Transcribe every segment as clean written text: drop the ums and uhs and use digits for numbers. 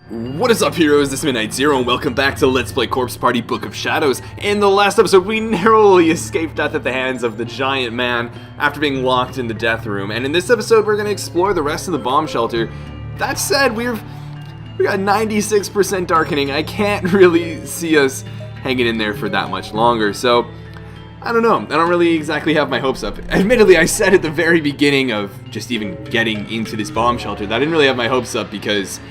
What is up, heroes? This is Midnight Zero, and welcome back to Let's Play Corpse Party Book of Shadows. In the last episode, we narrowly escaped death at the hands of the giant man after being locked in the death room. And in this episode, we're going to explore the rest of the bomb shelter. That said, we got 96% darkening. I can't really see us hanging in there for that much longer, so I don't know. I don't really exactly have my hopes up. Admittedly, I said at the very beginning of just even getting into this bomb shelter that I didn't really have my hopes up because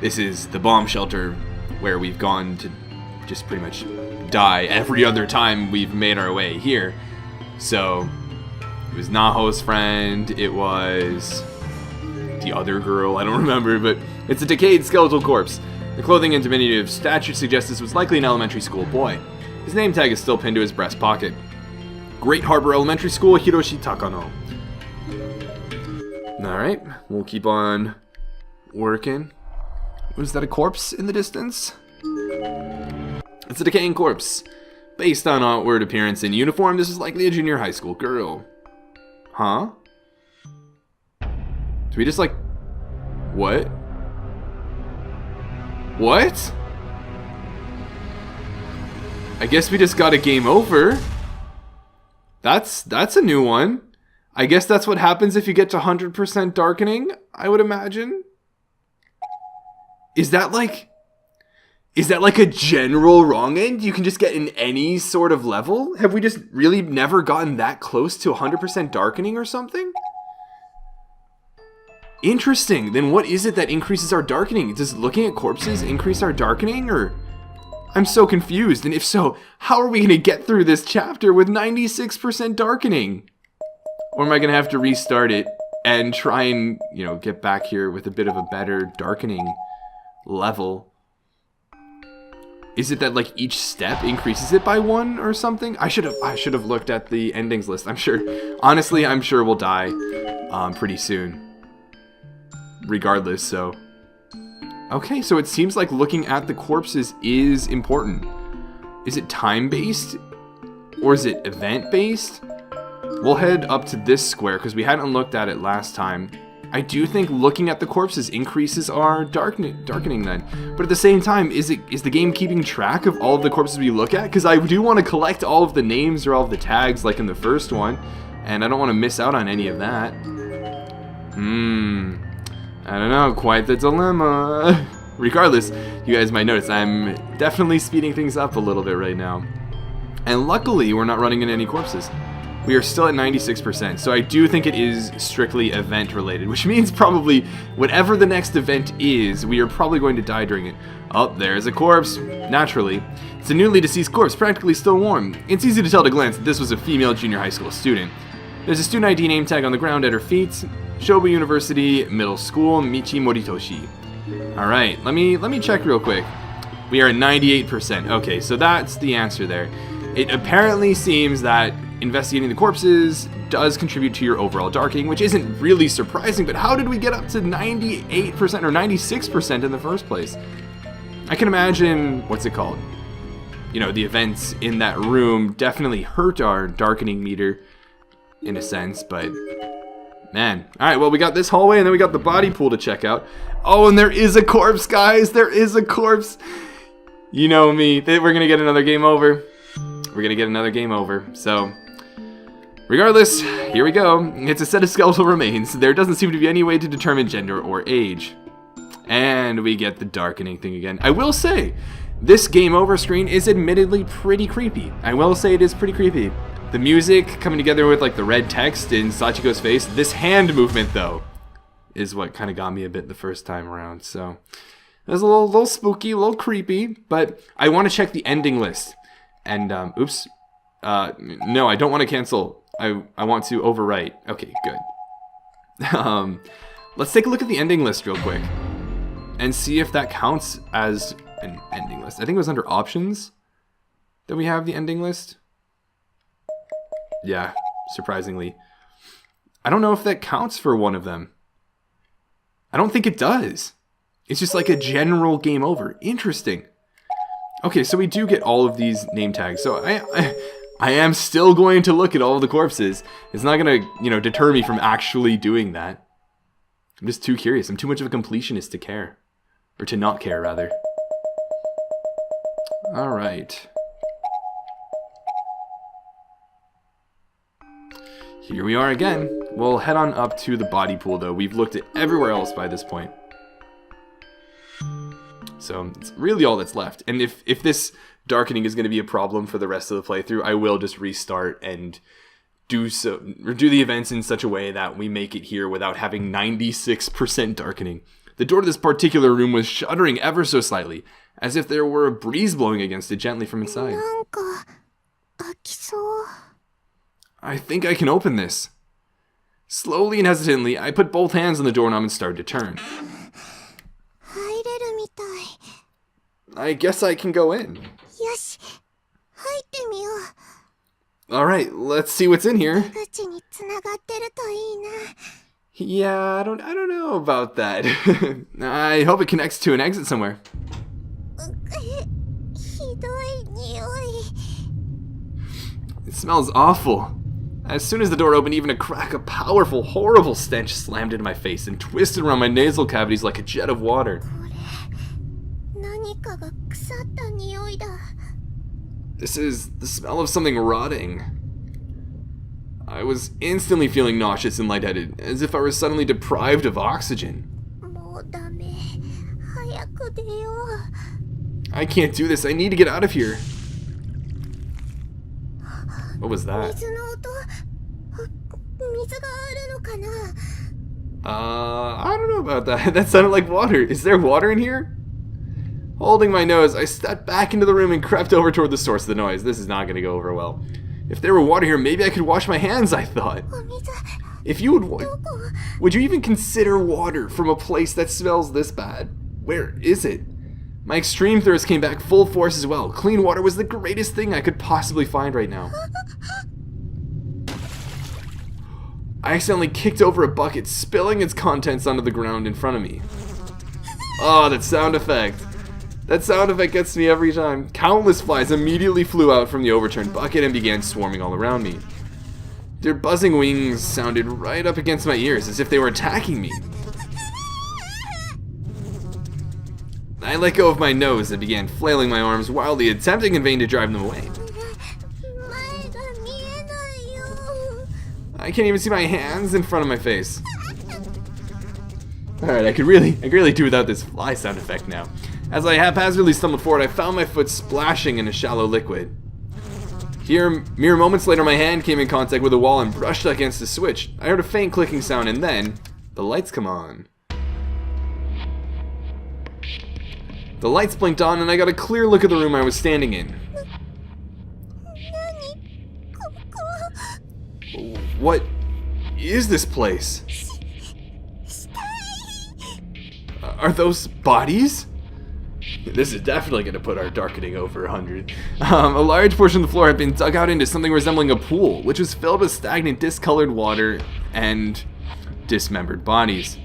this is the bomb shelter where we've gone to just pretty much die every other time we've made our way here. So, it was Naho's friend, it was the other girl, I don't remember, but it's a decayed skeletal corpse. The clothing and diminutive stature suggest this was likely an elementary school boy. His name tag is still pinned to his breast pocket. Great Harbor Elementary School, Hiroshi Takano. Alright, we'll keep on working. Was that a corpse in the distance? It's a decaying corpse. Based on outward appearance and uniform, this is likely a junior high school girl. Huh? Do we just like... What? What? I guess we just got a game over. That's a new one. I guess that's what happens if you get to 100% darkening, I would imagine. Is that like a general wrong end you can just get in any sort of level? Have we just really never gotten that close to 100% darkening or something? Interesting. Then what is it that increases our darkening? Does looking at corpses increase our darkening, or... I'm so confused, and if so, how are we going to get through this chapter with 96% darkening? Or am I going to have to restart it and try and, get back here with a bit of a better darkening level? Is it that like each step increases it by 1 or something? I should have looked at the endings list. I'm sure we'll die pretty soon regardless. So okay, so it seems like looking at the corpses is important. Is it time based or is it event based? We'll head up to this square because we hadn't looked at it last time. I do think looking at the corpses increases our darkening then. But at the same time, is the game keeping track of all of the corpses we look at? Because I do want to collect all of the names or all of the tags like in the first one. And I don't want to miss out on any of that. I don't know, quite the dilemma. Regardless, you guys might notice I'm definitely speeding things up a little bit right now. And luckily, we're not running into any corpses. We are still at 96%, so I do think it is strictly event related, which means probably whatever the next event is, we are probably going to die during it. Oh, there's a corpse, naturally. It's a newly deceased corpse, practically still warm. It's easy to tell at a glance that this was a female junior high school student. There's a student ID name tag on the ground at her feet. Shobu University Middle School, Michi Moritoshi. Alright, let me check real quick. We are at 98%. Okay, so that's the answer there. It apparently seems that investigating the corpses does contribute to your overall darkening, which isn't really surprising, but how did we get up to 98% or 96% in the first place? I can imagine, what's it called? The events in that room definitely hurt our darkening meter in a sense, but man. Alright, well, we got this hallway and then we got the body pool to check out. Oh, and there is a corpse, guys! There is a corpse! You know me, we're gonna get another game over. We're gonna get another game over, so... Regardless, here we go. It's a set of skeletal remains. There doesn't seem to be any way to determine gender or age. And we get the darkening thing again. I will say, this game over screen is admittedly pretty creepy. I will say it is pretty creepy. The music coming together with like the red text in Sachiko's face. This hand movement though, is what kind of got me a bit the first time around. So, it was a little spooky, a little creepy, but I want to check the ending list. And, oops. No, I don't want to cancel. I want to overwrite. Okay, good. Let's take a look at the ending list real quick and see if that counts as an ending list. I think it was under options that we have the ending list. Yeah, surprisingly. I don't know if that counts for one of them. I don't think it does. It's just like a general game over. Interesting. Okay, so we do get all of these name tags. So I am still going to look at all of the corpses. It's not going to, deter me from actually doing that. I'm just too curious. I'm too much of a completionist to care. Or to not care, rather. Alright. Here we are again. We'll head on up to the body pool, though. We've looked at everywhere else by this point. So, it's really all that's left. And if this darkening is going to be a problem for the rest of the playthrough, I will just restart and do the events in such a way that we make it here without having 96% darkening. The door to this particular room was shuddering ever so slightly, as if there were a breeze blowing against it gently from inside. I think I can open this. Slowly and hesitantly, I put both hands on the doorknob and started to turn. I guess I can go in. Alright, let's see what's in here. Yeah, I don't know about that. I hope it connects to an exit somewhere. It smells awful. As soon as the door opened, even a crack of powerful, horrible stench slammed into my face and twisted around my nasal cavities like a jet of water. This is the smell of something rotting. I was instantly feeling nauseous and lightheaded, as if I were suddenly deprived of oxygen. I can't do this. I need to get out of here. What was that? I don't know about that. That sounded like water. Is there water in here? Holding my nose, I stepped back into the room and crept over toward the source of the noise. This is not going to go over well. If there were water here, maybe I could wash my hands, I thought. If you would you even consider water from a place that smells this bad? Where is it? My extreme thirst came back full force as well. Clean water was the greatest thing I could possibly find right now. I accidentally kicked over a bucket, spilling its contents onto the ground in front of me. Oh, that sound effect. That sound effect gets me every time. Countless flies immediately flew out from the overturned bucket and began swarming all around me. Their buzzing wings sounded right up against my ears, as if they were attacking me. I let go of my nose and began flailing my arms wildly, attempting in vain to drive them away. I can't even see my hands in front of my face. Alright, I could really do without this fly sound effect now. As I haphazardly stumbled forward, I found my foot splashing in a shallow liquid. Here, mere moments later, my hand came in contact with a wall and brushed against the switch. I heard a faint clicking sound, and then the lights come on. The lights blinked on, and I got a clear look at the room I was standing in. What is this place? Are those bodies? This is definitely going to put our darkening over 100. A large portion of the floor had been dug out into something resembling a pool, which was filled with stagnant, discolored water and dismembered bodies.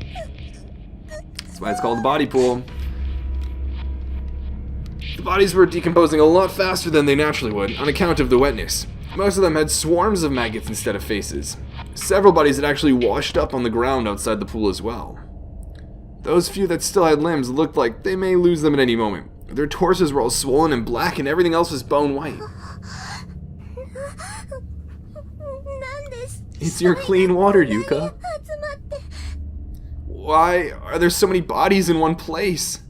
That's why it's called the body pool. The bodies were decomposing a lot faster than they naturally would, on account of the wetness. Most of them had swarms of maggots instead of faces. Several bodies had actually washed up on the ground outside the pool as well. Those few that still had limbs looked like they may lose them at any moment. Their torsos were all swollen and black, and everything else was bone white. It's your clean water, Yuka. Why are there so many bodies in one place?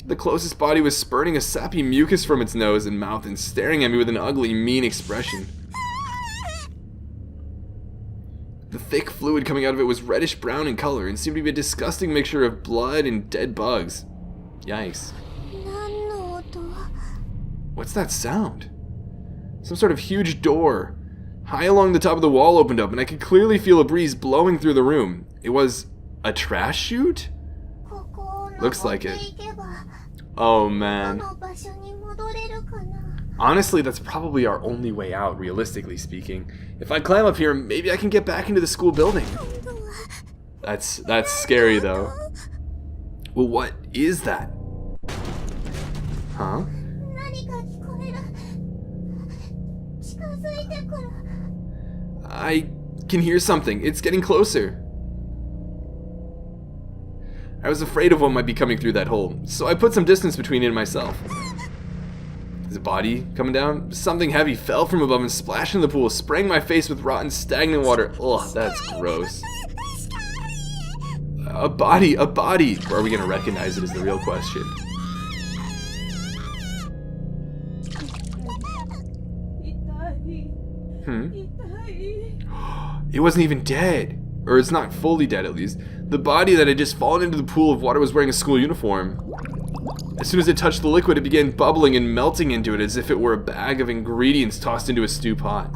The closest body was spurting a sappy mucus from its nose and mouth and staring at me with an ugly, mean expression. The thick fluid coming out of it was reddish-brown in color and seemed to be a disgusting mixture of blood and dead bugs. Yikes. What's that sound? Some sort of huge door high along the top of the wall opened up, and I could clearly feel a breeze blowing through the room. It was a trash chute? Looks like it. Oh man. Honestly, that's probably our only way out, realistically speaking. If I climb up here, maybe I can get back into the school building. That's scary though. Well, what is that? Huh? I can hear something. It's getting closer. I was afraid of what might be coming through that hole, so I put some distance between it and myself. Is a body coming down? Something heavy fell from above and splashed into the pool, spraying my face with rotten, stagnant water. Ugh, that's gross. A body, a body! Are we gonna recognize it is the real question. It wasn't even dead. Or it's not fully dead, at least. The body that had just fallen into the pool of water was wearing a school uniform. As soon as it touched the liquid, it began bubbling and melting into it as if it were a bag of ingredients tossed into a stew pot.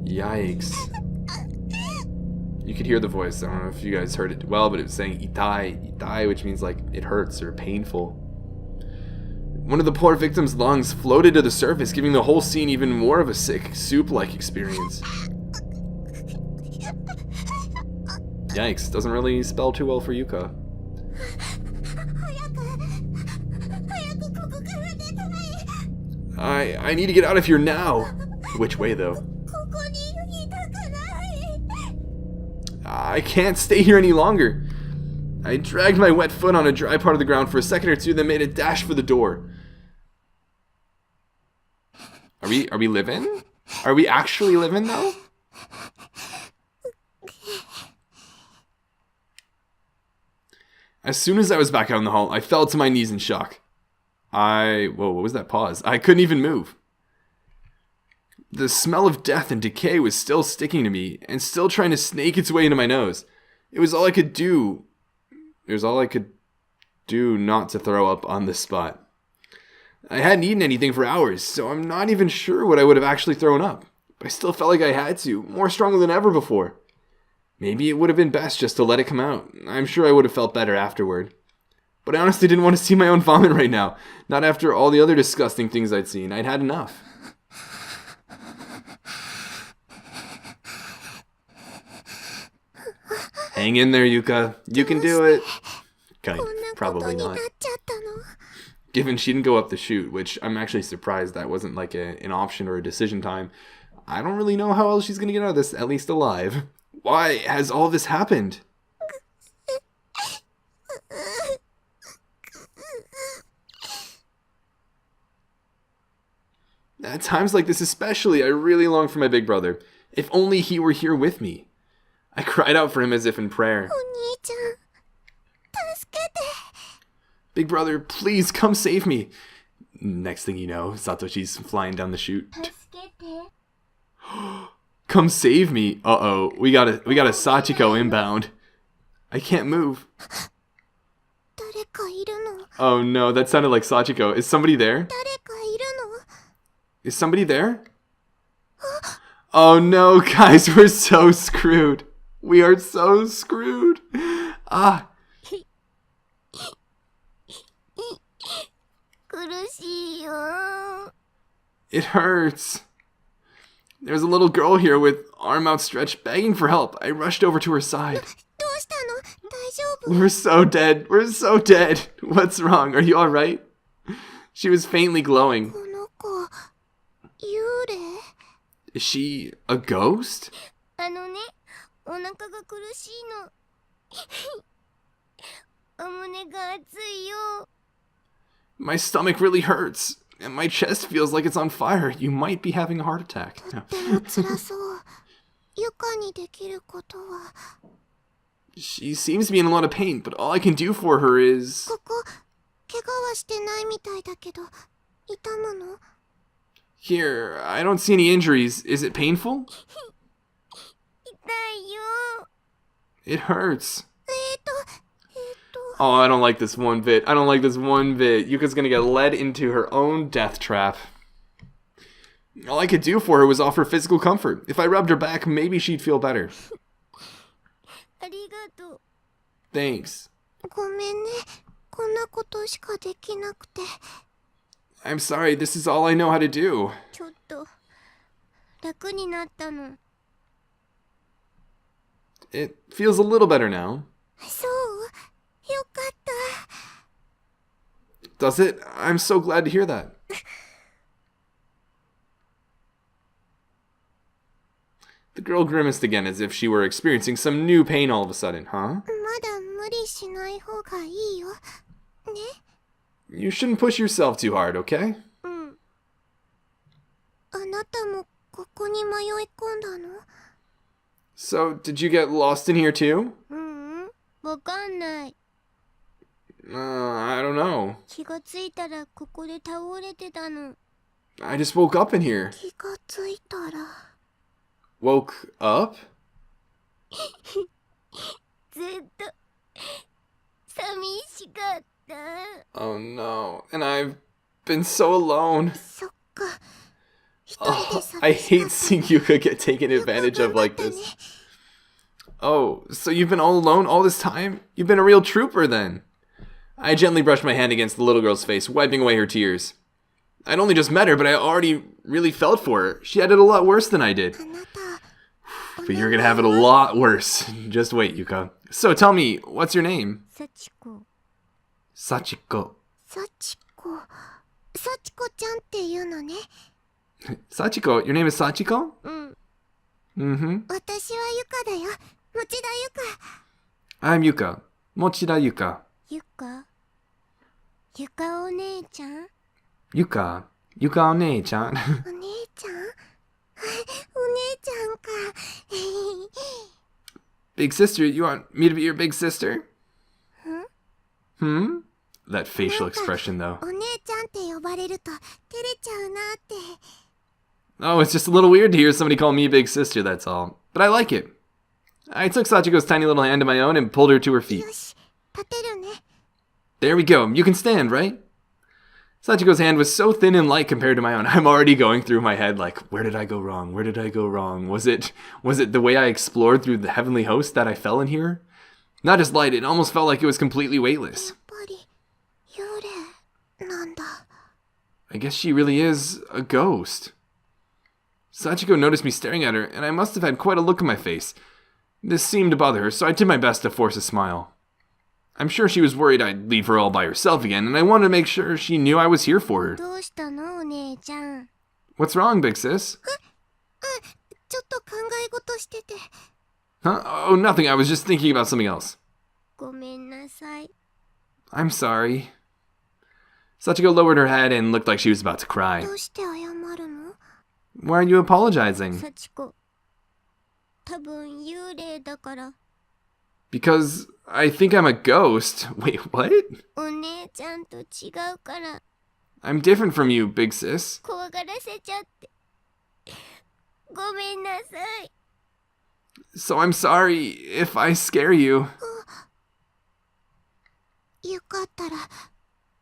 Yikes. You could hear the voice. I don't know if you guys heard it well, but it was saying itai, itai, which means like it hurts or painful. One of the poor victim's lungs floated to the surface, giving the whole scene even more of a sick, soup-like experience. Yikes, doesn't really spell too well for Yuka. I need to get out of here now. Which way, though? I can't stay here any longer. I dragged my wet foot on a dry part of the ground for a second or two, then made a dash for the door. Are we living? Are we actually living, though? As soon as I was back out in the hall, I fell to my knees in shock. Whoa, what was that pause? I couldn't even move. The smell of death and decay was still sticking to me, and still trying to snake its way into my nose. It was all I could do. It was all I could do not to throw up on the spot. I hadn't eaten anything for hours, so I'm not even sure what I would have actually thrown up. But I still felt like I had to, more strongly than ever before. Maybe it would have been best just to let it come out. I'm sure I would have felt better afterward. But I honestly didn't want to see my own vomit right now. Not after all the other disgusting things I'd seen. I'd had enough. Hang in there, Yuka. You can do it. Kind of. Probably not. Given she didn't go up the chute, which I'm actually surprised that wasn't like an option or a decision time. I don't really know how else she's going to get out of this, at least alive. Why has all this happened? At times like this especially, I really long for my big brother. If only he were here with me. I cried out for him as if in prayer. Big brother, please come save me. Next thing you know, Satoshi's flying down the chute. Come save me. Uh-oh, we got a Sachiko inbound. I can't move. Oh no, that sounded like Sachiko. Is somebody there? Is somebody there? Oh no, guys, we're so screwed. We are so screwed. Ah. It hurts. There's a little girl here with arm outstretched, begging for help. I rushed over to her side. We're so dead. We're so dead. What's wrong? Are you alright? She was faintly glowing. Is she a ghost? My stomach really hurts, and my chest feels like it's on fire. You might be having a heart attack. She seems to be in a lot of pain, but all I can do for her is... Here, I don't see any injuries. Is it painful? It hurts. Oh, I don't like this one bit. I don't like this one bit. Yuka's gonna get led into her own death trap. All I could do for her was offer physical comfort. If I rubbed her back, maybe she'd feel better. Thanks. I'm sorry, this is all I know how to do. It feels a little better now. Does it? I'm so glad to hear that. The girl grimaced again as if she were experiencing some new pain all of a sudden, huh? りしない方がいいよ。ね。 You shouldn't push yourself too hard, okay? うん。あなたもここに迷い込んだの？ So, did you get lost in here too? うん、わかんない。I don't know. 気がついたらここで倒れてたの。 I just woke up in here. 気がついたら。 Woke up? ずっと寂しかった。 Oh no. And I've been so alone. そっか。一人 Oh, で寂しかった。 I hate seeing Yuka get taken advantage of like よく頑張ったね。 this. Oh, so you've been all alone all this time? You've been a real trooper then. I gently brushed my hand against the little girl's face, wiping away her tears. I'd only just met her, but I already really felt for her. She had it a lot worse than I did. あなた。 But you're gonna have it a lot worse. Just wait, Yuka. So tell me, what's your name? サチコ。 Sachiko. サチコ。サチコちゃんっていうのね。 Sachiko? Your name is Sachiko? うん。 Mm-hmm. 私はユカだよ。持田ユカ。 I'm Yuka. Mochida Yuka. ユカ？ユカお姉ちゃん？ Yuka. Yuka o-nee-chan. お姉ちゃん？お姉ちゃんか。 Big sister, you want me to be your big sister? Huh? Hmm? That facial expression, though. お姉ちゃんって呼ばれると照れちゃうなって。 Oh, it's just a little weird to hear somebody call me big sister, that's all. But I like it. I took Sachiko's tiny little hand in my own and pulled her to her feet. よし、立てるね。 There we go. You can stand, right? Sachiko's hand was so thin and light compared to my own. I'm already going through my head like, where did I go wrong? Where did I go wrong? Was it the way I explored through the heavenly host that I fell in here? Not just light, it almost felt like it was completely や weightless. っぱり幽霊なんだ。 I guess she really is a ghost. Sachiko noticed me staring at her, and I must have had quite a look on my face. This seemed to bother her, so I did my best to force a smile. I'm sure she was worried I'd leave her all by herself again, and I wanted to make sure she knew I was here for her. どうしたのお姉ちゃん。 What's wrong, big sis? ちょっと考え事してて。 Huh? Oh, nothing. I was just thinking about something else. ごめんなさい。 I'm sorry. Sachiko lowered her head and looked like she was about to cry. どうして謝るの？ Why are you apologizing? サチコ。多分幽霊だから。 Because I think I'm a ghost. Wait, what? お姉ちゃんと違うから。 I'm different from you, big sis. 怖がらせちゃって。ごめんなさい。 So I'm sorry if I scare you. よかったら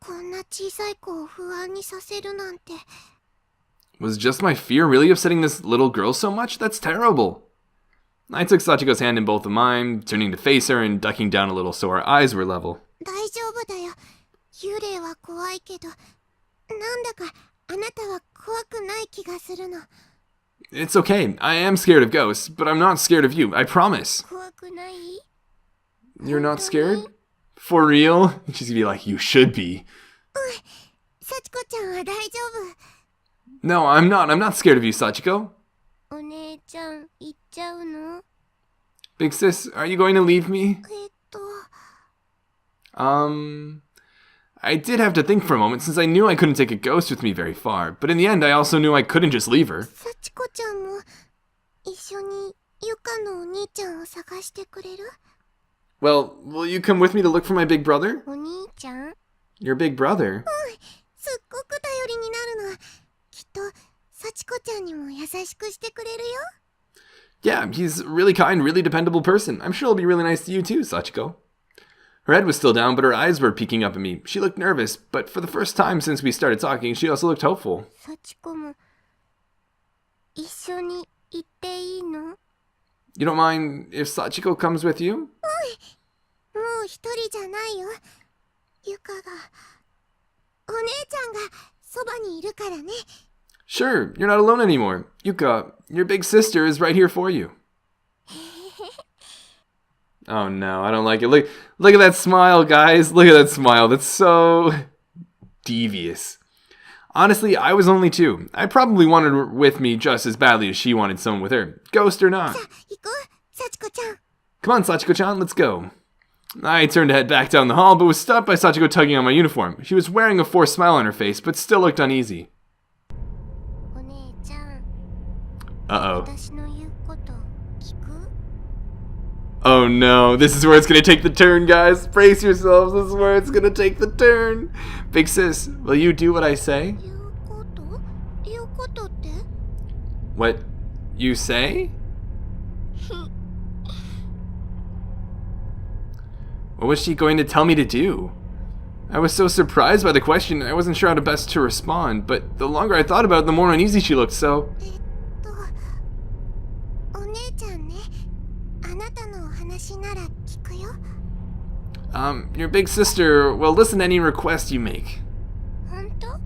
こんな小さい子を不安にさせるなんて。 Was just my fear really upsetting this little girl so much? That's terrible. I took Sachiko's hand in both of mine, turning to face her and ducking down a little so our eyes were level. 大丈夫だよ。幽霊は怖いけど、なんだかあなたは怖くない気がするの。 It's okay. I am scared of ghosts, but I'm not scared of you. I promise. 怖くない？ You're not scared? For real? She's gonna be like, you should be. サチコちゃんは大丈 No, I'm not. I'm not scared of you, Sachiko. 夫。お姉ちゃん行っちゃうの？ Big sis, are you going to leave me? I did have to think for a moment since I knew I couldn't take a ghost with me very far, but in the end I also knew I couldn't just leave her. サチコちゃんも一緒にユカのお兄ちゃんを探してくれる？ Well, will you come with me to look for my big brother? お兄ちゃん？ Your big brother? すっごく頼りになるの。きっとサチコちゃんにも優しくしてくれるよ。 Yeah, he's a really kind, really dependable person. I'm sure he'll be really nice to you too, Sachiko. Her head was still down, but her eyes were peeking up at me. She looked nervous, but for the first time since we started talking, she also looked hopeful. サチコも一緒に行っていいの？ You don't mind if Sachiko comes with you? もう一人じゃないよ。ユカが、お姉ちゃんがそばにいるからね。 Sure, you're not alone anymore. Yuka, your big sister is right here for you. Oh no, I don't like it. Look at that smile, guys. Look at that smile. That's so devious. Honestly, I was only 2. I probably wanted her with me just as badly as she wanted someone with her. Ghost or not. さあ行こう、サチコちゃん。 Come on, Sachiko-chan, let's go. I turned to head back down the hall, but was stopped by Sachiko tugging on my uniform. She was wearing a forced smile on her face, but still looked uneasy. お姉ちゃん、 Uh-oh. 私の言うこと聞く？ Oh no, this is where it's gonna take the turn, guys. Brace yourselves, this is where it's gonna take the turn. Big sis, will you do what I say? 言うこと？言うことって？ What you say? What was she going to tell me to do? I was so surprised by the question, I wasn't sure how to best to respond, but the longer I thought about it, the more uneasy she looked, so... お姉ちゃんね、あなたのお話なら聞くよ。 Your big sister will listen to any request you make. 本当？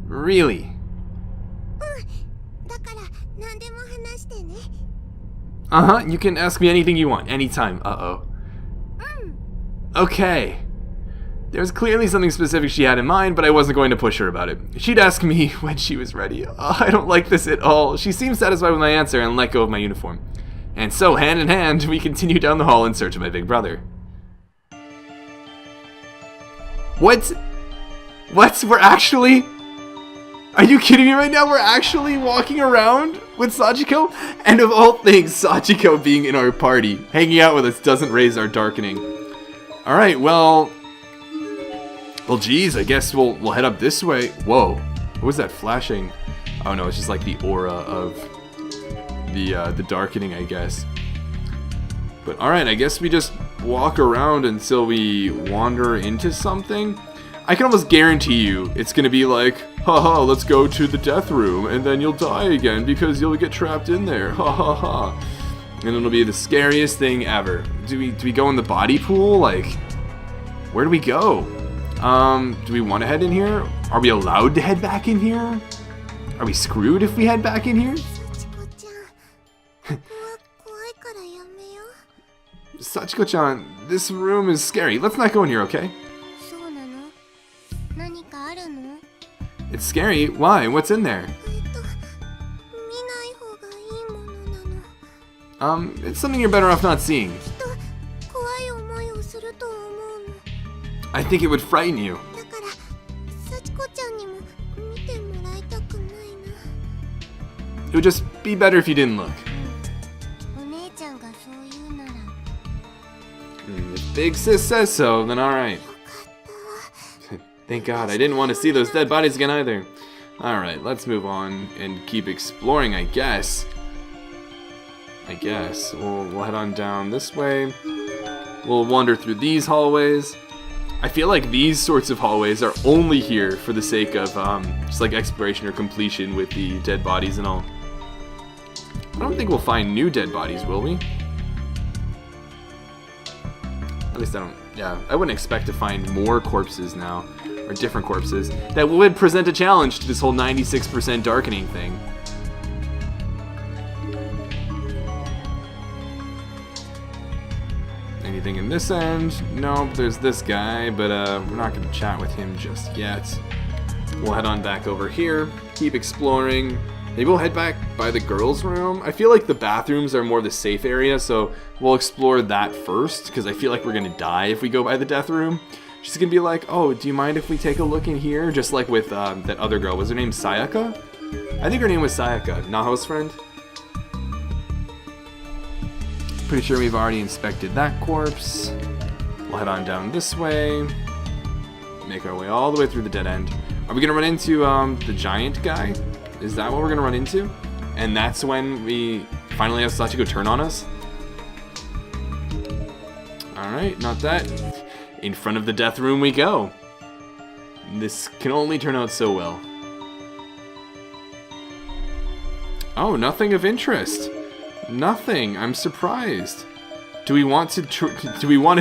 Really? だから何でも話してね。 Uh-huh, you can ask me anything you want, anytime. Uh-oh. Okay. There was clearly something specific she had in mind, but I wasn't going to push her about it. She'd ask me when she was ready. Oh, I don't like this at all. She seemed satisfied with my answer and let go of my uniform. And so, hand in hand, we continued down the hall in search of my big brother. What? What? We're actually... Are you kidding me right now? We're actually walking around with Sachiko? And of all things, Sachiko being in our party, hanging out with us doesn't raise our darkening. Alright, well, geez, I guess we'll head up this way. Whoa, what was that flashing? Oh no, it's just like the aura of the darkening, I guess. But alright, I guess we just walk around until we wander into something. I can almost guarantee you it's gonna be like, haha, let's go to the death room, and then you'll die again because you'll get trapped in there, ha ha ha. And it'll be the scariest thing ever. Do we go in the body pool? Like, where do we go? Do we want to head in here? Are we allowed to head back in here? Are we screwed if we head back in here? 幸子ちゃん、怖いからやめよう。 Sachiko-chan, this room is scary. Let's not go in here, okay? そうなの？何かあるの？ It's scary. Why? What's in there? 見ない方がいいものなの。 It's something you're better off not seeing. きっと怖い思いをすると思うの。 I think it would frighten you. だから幸子ちゃんにも見てもらいたくないな。 It would just be better if you didn't look. お姉ちゃんがそう言うなら。 If Big Sis says so, then alright. よかった。 Thank God, I didn't want to see those dead bodies again either. Alright, let's move on and keep exploring, I guess. We'll head on down this way. We'll wander through these hallways. I feel like these sorts of hallways are only here for the sake of just like exploration or completion with the dead bodies and all. I don't think we'll find new dead bodies, will we? At least I don't, yeah, I wouldn't expect to find more corpses now, or different corpses, that would present a challenge to this whole 96% darkening thing. Anything in this end? Nope, there's this guy, but we're not going to chat with him just yet. We'll head on back over here, keep exploring. Maybe we'll head back by the girls' room. I feel like the bathrooms are more the safe area, so we'll explore that first, because I feel like we're going to die if we go by the death room. She's going to be like, oh, do you mind if we take a look in here? Just like with that other girl. Was her name Sayaka? I think her name was Sayaka, Naho's friend. Pretty sure we've already inspected that corpse. We'll head on down this way. Make our way all the way through the dead end. Are we going to run into the giant guy? Is that what we're going to run into? And that's when we finally have Sachiko turn on us? Alright, not that. In front of the death room we go. This can only turn out so well. Oh, nothing of interest. Nothing. I'm surprised. Do we want to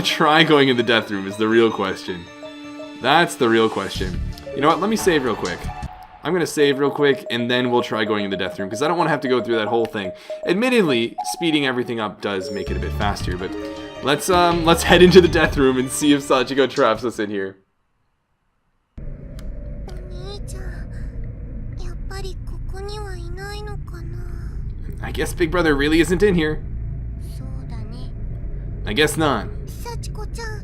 try going in the death room is the real question. That's the real question. You know what? Let me save real quick. I'm going to save real quick and then we'll try going in the death room because I don't want to have to go through that whole thing. Admittedly, speeding everything up does make it a bit faster, but let's head into the death room and see if Sachiko traps us in here. お兄ちゃん、やっぱりここにはいないのかな。 I guess Big Brother really isn't in here. そうだね。 I guess not. 幸子ちゃん、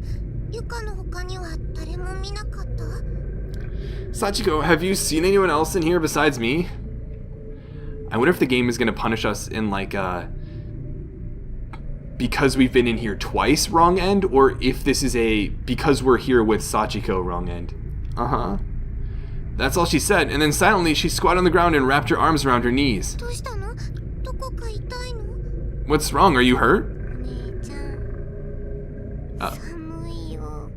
ユカの他には誰も見なかった？ Sachiko, have you seen anyone else in here besides me? I wonder if the game is going to punish us in like because we've been in here twice wrong end, or if this is a because we're here with Sachiko wrong end. Uh-huh. That's all she said, and then silently she squatted on the ground and wrapped her arms around her knees. どうしたの？どこか痛いの？ What's wrong? Are you hurt? お姉ちゃん、寒いよ。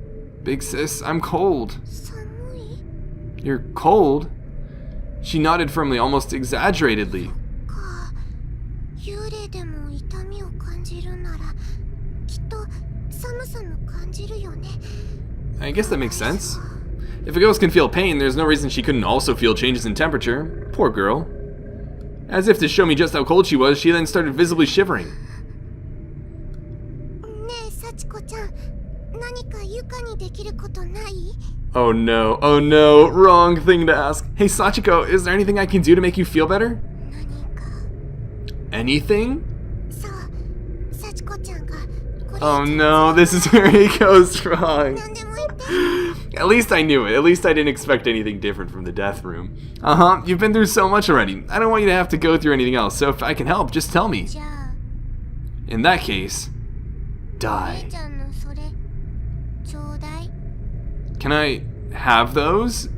Big sis, I'm cold. 寒い？ You're cold? She nodded firmly, almost exaggeratedly. か、幽霊でも痛みを感じるなら、きっと寒さも感じるよね。 I guess that makes sense. If a ghost can feel pain, there's no reason she couldn't also feel changes in temperature. Poor girl. As if to show me just how cold she was, she then started visibly shivering. ねえ、幸子ちゃん、何かユカにできることない？ Oh no, wrong thing to ask. Hey Sachiko, is there anything I can do to make you feel better? 何か。 Anything? そう、幸子ちゃんがこれ。 Oh no, this is where he goes wrong. 何でも言って。 At least I knew it. At least I didn't expect anything different from the death room. Uh-huh, you've been through so much already. I don't want you to have to go through anything else, so if I can help, just tell me. じゃあ、 In that case, お die. 姉ちゃんのそれ、ちょうだい。 Can I have those?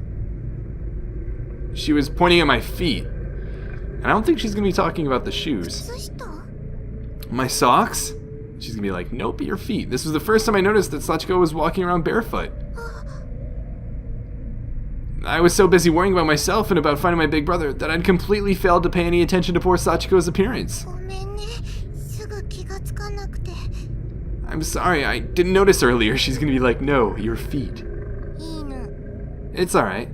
She was pointing at my feet. And I don't think she's gonna be talking about the shoes. 靴下？ My socks? She's gonna be like, nope, your feet. This was the first time I noticed that Sachiko was walking around barefoot. I was so busy worrying about myself and about finding my big brother that I'd completely failed to pay any attention to poor Sachiko's appearance. ごめんね、すぐ気がつかなくて。 I'm sorry, I didn't notice earlier. She's gonna be like, no, your feet. いいの。 It's alright.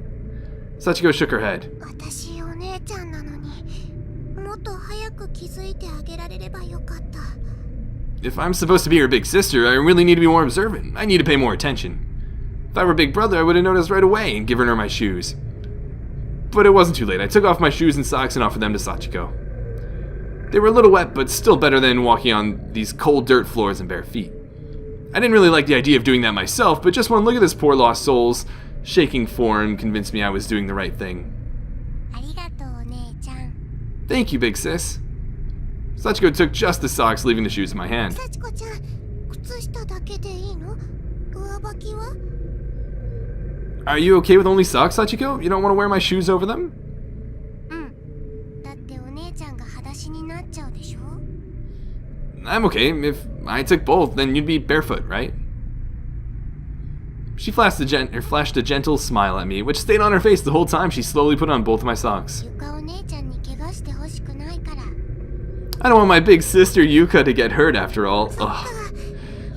Sachiko shook her head. 私お姉ちゃんなのに、もっと早く気づいてあげられればよかった。 If I'm supposed to be her big sister, I really need to be more observant. I need to pay more attention. If I were big brother, I would have noticed right away and given her my shoes. But it wasn't too late. I took off my shoes and socks and offered them to Sachiko. They were a little wet, but still better than walking on these cold dirt floors and bare feet. I didn't really like the idea of doing that myself, but just one look at this poor lost soul's shaking form convinced me I was doing the right thing. ありがとうお姉ちゃん。 Thank you, big sis. Sachiko took just the socks, leaving the shoes in my hand. 幸子ちゃん、靴下だけでいいの？上履きは？ Are you okay with only socks, Sachiko? You don't want to wear my shoes over them? うん。だってお姉ちゃんが裸足になっちゃうでしょ？ I'm okay. If I took both, then you'd be barefoot, right? She flashed a gentle smile at me, which stayed on her face the whole time she slowly put on both of my socks. ゆかお姉ちゃんに怪我してほしくないから。 I don't want my big sister Yuka to get hurt after all. そっか、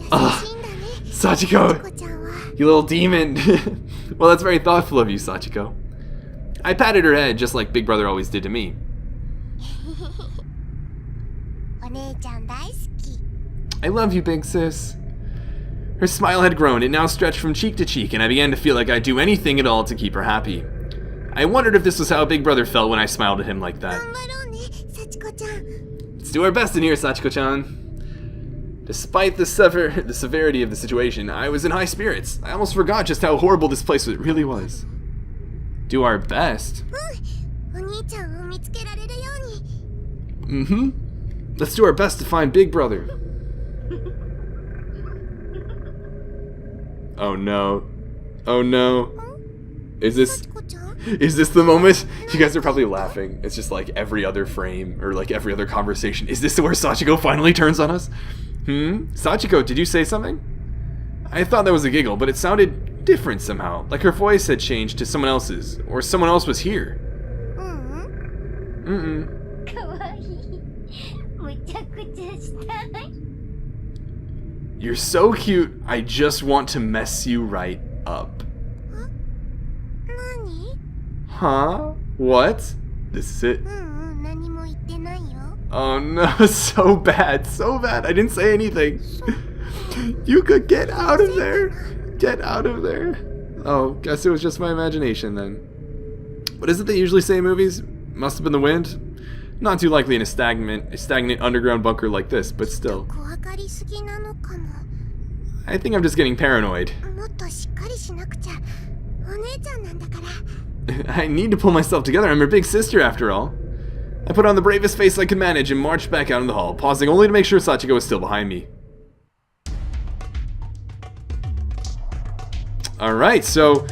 Ugh. 優しいんだね。 Sachiko, 幸子ちゃんは。 you little demon. Well, that's very thoughtful of you, Sachiko. I patted her head just like Big Brother always did to me. お姉ちゃん大好き。 I love you, big sis. Her smile had grown. It now stretched from cheek to cheek, and I began to feel like I'd do anything at all to keep her happy. I wondered if this was how Big Brother felt when I smiled at him like that. 頑張ろうね、幸子ちゃん。 Let's do our best in here, Sachiko-chan. Despite the severity of the situation, I was in high spirits. I almost forgot just how horrible this place really was. Do our best? うん、お兄ちゃんを見つけられるように。 Mm-hmm. Let's do our best to find Big Brother. Oh no. Oh no. Is this 幸子ちゃん？ is this the moment? You guys are probably laughing. It's just like every other frame or like every other conversation. Is this where Sachiko finally turns on us? Sachiko, did you say something? I thought that was a giggle, but it sounded different somehow. Like her voice had changed to someone else's, or someone else was here. うん。 Mm-mm. かわいい。むちゃくちゃしたい。 You're so cute, I just want to mess you right up. 何？ Huh? What? This is it? うんうん、何も言ってないよ。 Oh no, so bad, so bad. I didn't say anything. You could get out of there. Get out of there. Oh, guess it was just my imagination then. What is it they usually say in movies? Must have been the wind? Not too likely in a stagnant underground bunker like this, but still. 怖がりすぎなのかも。I think I'm just getting paranoid. もっとしっかりしなくちゃ。お姉ちゃんなんだから。I need to pull myself together. I'm her big sister after all. I put on the bravest face I could manage and marched back out in the hall, pausing only to make sure Sachiko was still behind me. Alright, so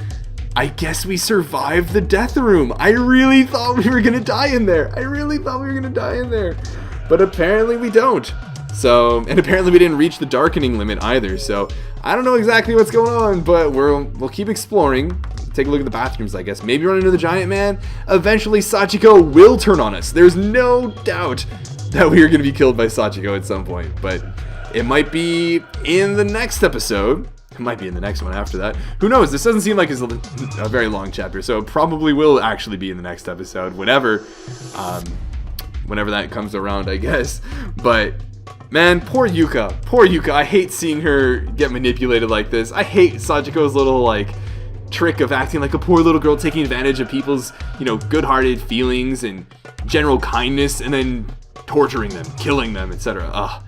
I guess we survived the death room. I really thought we were gonna die in there. But apparently we don't. So, and apparently we didn't reach the darkening limit either. So, I don't know exactly what's going on, but we'll keep exploring. Take a look at the bathrooms, I guess. Maybe run into the giant man. Eventually, Sachiko will turn on us. There's no doubt that we are going to be killed by Sachiko at some point. But it might be in the next episode. It might be in the next one after that. Who knows? This doesn't seem like it's a very long chapter. So it probably will actually be in the next episode. Whenever that comes around, I guess. But man, poor Yuka. Poor Yuka. I hate seeing her get manipulated like this. I hate Sachiko's little, like, trick of acting like a poor little girl, taking advantage of people's, good-hearted feelings and general kindness, and then torturing them, killing them, etc. Ugh.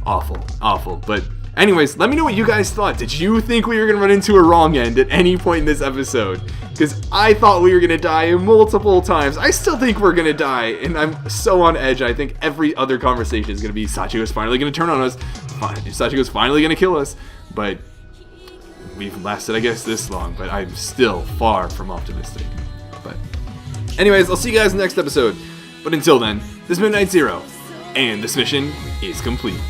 Awful. But anyways, let me know what you guys thought. Did you think we were going to run into a wrong end at any point in this episode? Because I thought we were going to die multiple times. I still think we're going to die, and I'm so on edge. I think every other conversation is going to be Sachiko's finally going to turn on us. Sachiko's finally going to kill us. But we've lasted, I guess, this long, but I'm still far from optimistic. But anyways, I'll see you guys in the next episode. But until then, this has been Night Zero, and this mission is complete.